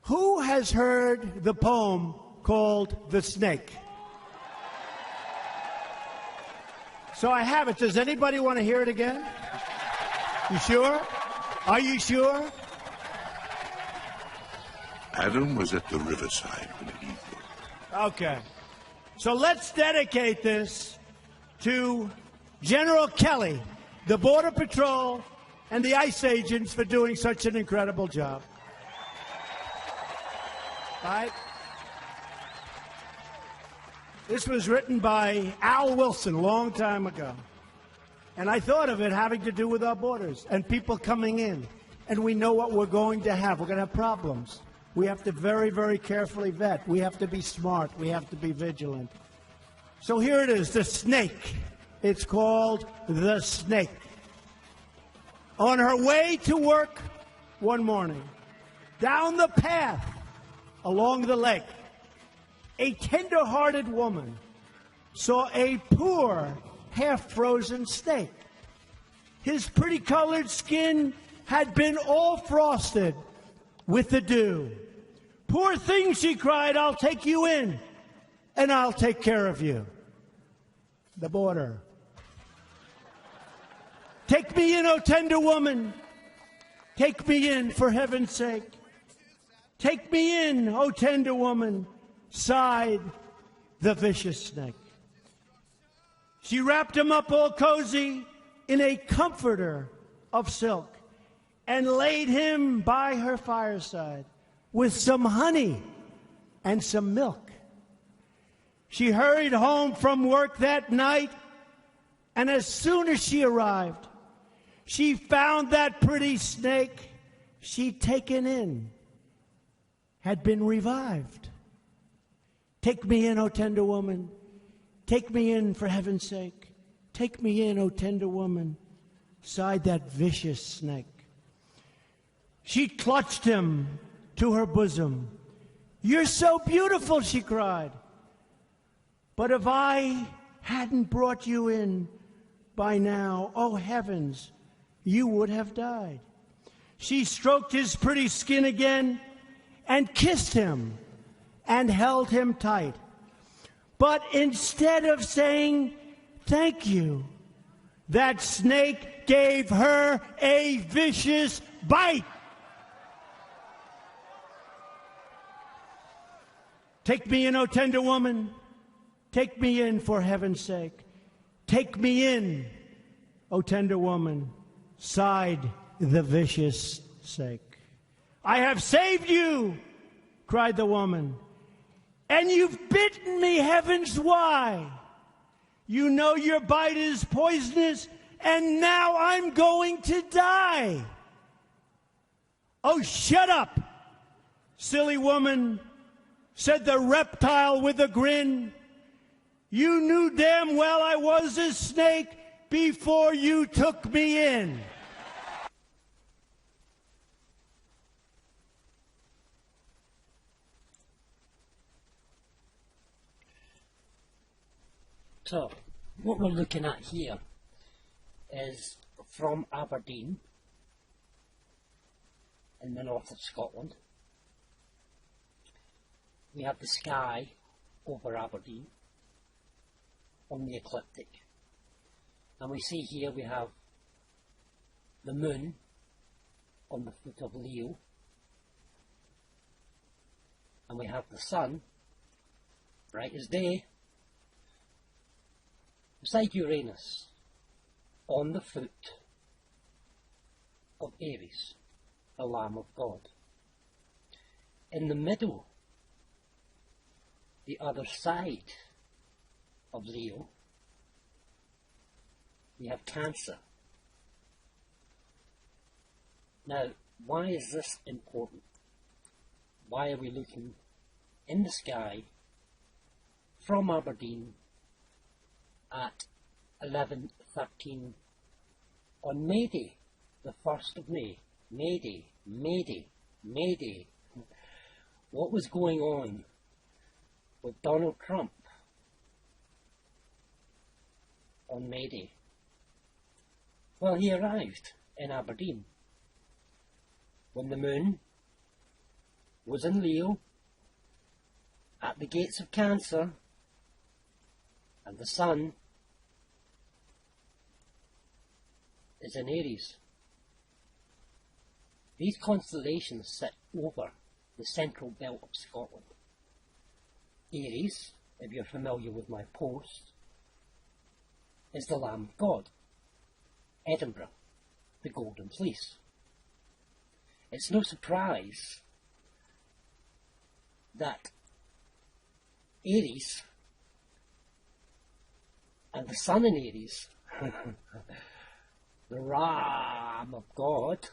Who has heard the poem called The Snake? So I have it. Does anybody want to hear it again? You sure? Are you sure? Adam was at the riverside when Eve woke. Okay. So let's dedicate this to General Kelly, the Border Patrol, and the ICE agents for doing such an incredible job. All right? This was written by Al Wilson a long time ago. And I thought of it having to do with our borders and people coming in. And we know what we're going to have. We're going to have problems. We have to very, very carefully vet. We have to be smart. We have to be vigilant. So here it is, the snake. It's called The Snake. On her way to work one morning, down the path along the lake, a tender-hearted woman saw a poor, half-frozen snake. His pretty-colored skin had been all frosted with the dew. "Poor thing," she cried, "I'll take you in, and I'll take care of you." The border. "Take me in, O tender woman. Take me in, for heaven's sake. Take me in, O tender woman," sighed the vicious snake. She wrapped him up all cozy in a comforter of silk and laid him by her fireside with some honey and some milk. She hurried home from work that night, and as soon as she arrived, she found that pretty snake she'd taken in had been revived. "Take me in, O tender woman. Take me in, for heaven's sake. Take me in, O tender woman," sighed that vicious snake. She clutched him to her bosom. "You're so beautiful," she cried. "But if I hadn't brought you in by now, oh heavens, you would have died." She stroked his pretty skin again and kissed him and held him tight. But instead of saying thank you, that snake gave her a vicious bite. "Take me in, O tender woman. Take me in, for heaven's sake. Take me in, O tender woman," sighed the vicious snake. "I have saved you," cried the woman, "and you've bitten me, heavens, why? You know your bite is poisonous, and now I'm going to die." "Oh, shut up, silly woman," said the reptile with a grin. "You knew damn well I was a snake before you took me in." So, what we're looking at here is from Aberdeen in the north of Scotland. We have the sky over Aberdeen on the ecliptic, and we see here we have the moon on the foot of Leo, and we have the sun, bright as day, beside Uranus on the foot of Aries, the Lamb of God. In the middle, the other side of Leo, we have Cancer. Now, why is this important? Why are we looking in the sky from Aberdeen at 11:13 on Mayday, the 1st of May? Mayday, Mayday, Mayday. What was going on with Donald Trump on Mayday? Well, he arrived in Aberdeen when the moon was in Leo, at the gates of Cancer, and the Sun is in Aries. These constellations sit over the central belt of Scotland. Aries, if you're familiar with my post, is the Lamb of God. Edinburgh, the Golden Fleece. It's no surprise that Aries and the Sun in Aries, the Ram of God,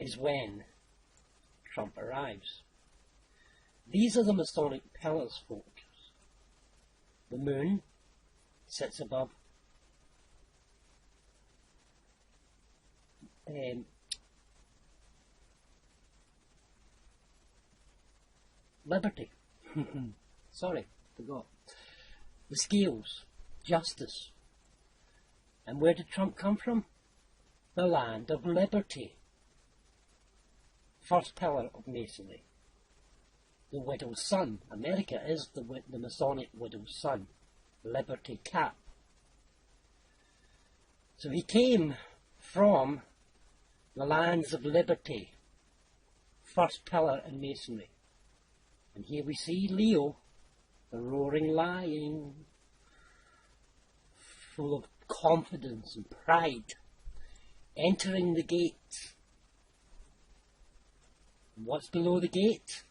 is when Trump arrives. These are the Masonic pillars, folks. The moon sits above liberty. Sorry, forgot. The scales, justice. And where did Trump come from? The land of liberty. First pillar of Masonry. The widow's son. America is the Masonic widow's son. Liberty cap. So he came from the lands of liberty. First pillar in Masonry. And here we see Leo, the roaring lion, full of confidence and pride, entering the gate. And what's below the gate?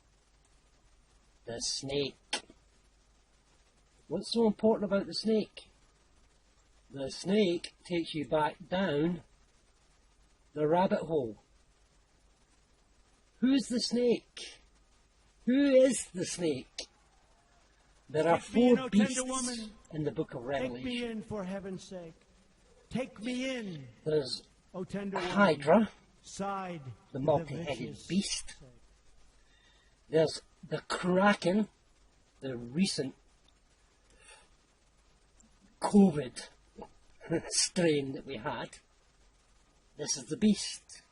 The snake. What's so important about the snake? The snake takes you back down the rabbit hole. Who's the snake? Who is the snake? There are four beasts in the book of Revelation. Take me in, for heaven's sake. Take me in. There's O tender a woman, hydra, side the the multi-headed vicious beast. snake. There's the kraken, the recent COVID strain that we had. This is the beast.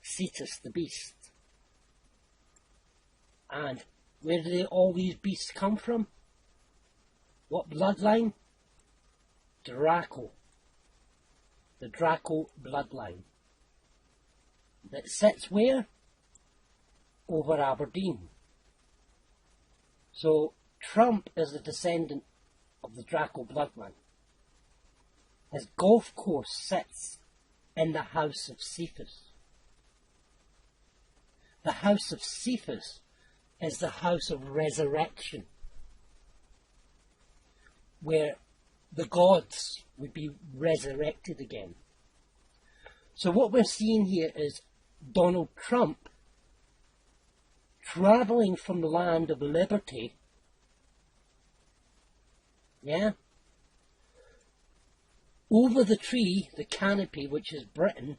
Cetus the beast. And where do all these beasts come from? What bloodline? Draco. The Draco bloodline. That sits where? Over Aberdeen. So Trump is a descendant of the Draco bloodline. His golf course sits in the house of Cephas. The house of Cephas is the house of resurrection, where the gods would be resurrected again. So what we're seeing here is Donald Trump travelling from the land of liberty, over the tree, the canopy, which is Britain,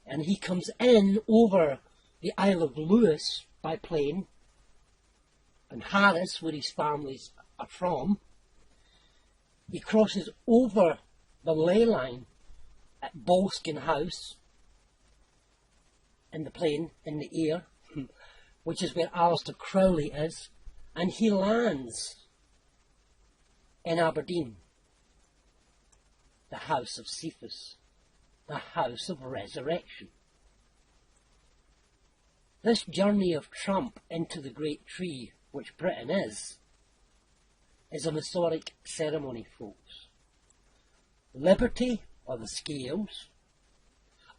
and he comes in over the Isle of Lewis by plane, and Harris, where his families are from. He crosses over the ley line at Bolskin House in the plane, in the air, which is where Aleister Crowley is, and he lands in Aberdeen, the house of Cephas, the house of resurrection. This journey of Trump into the great tree, which Britain is a Masonic ceremony, folks. Liberty, or the scales,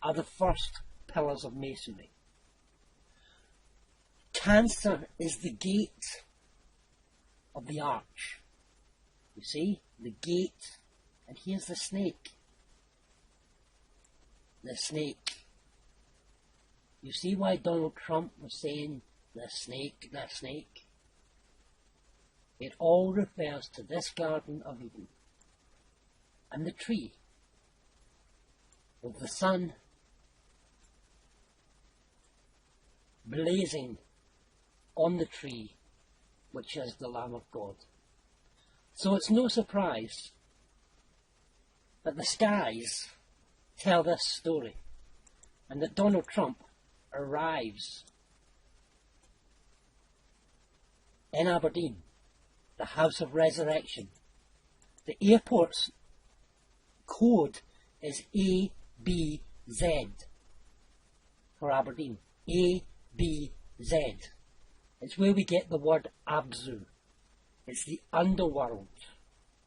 are the first pillars of Masonry. Cancer is the gate of the arch. You see, the gate, and here's the snake. The snake. You see why Donald Trump was saying, the snake, the snake? It all refers to this Garden of Eden and the tree with the sun blazing on the tree, which is the Lamb of God. So it's no surprise that the skies tell this story. and that Donald Trump arrives in Aberdeen, the House of Resurrection. The airport's code is ABZ for Aberdeen. ABZ. It's where we get the word Abzu. It's the underworld.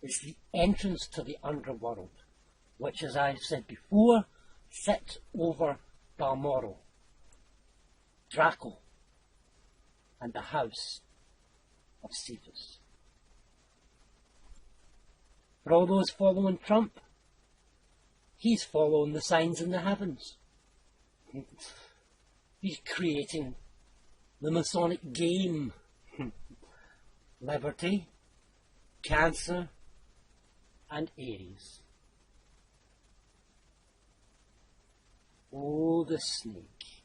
It's the entrance to the underworld, which, as I said before, sits over Balmoral, Draco, and the House of Cephas. For all those following Trump, he's following the signs in the heavens. He's creating the Masonic game. Liberty, Cancer, and Aries. Oh, the snake.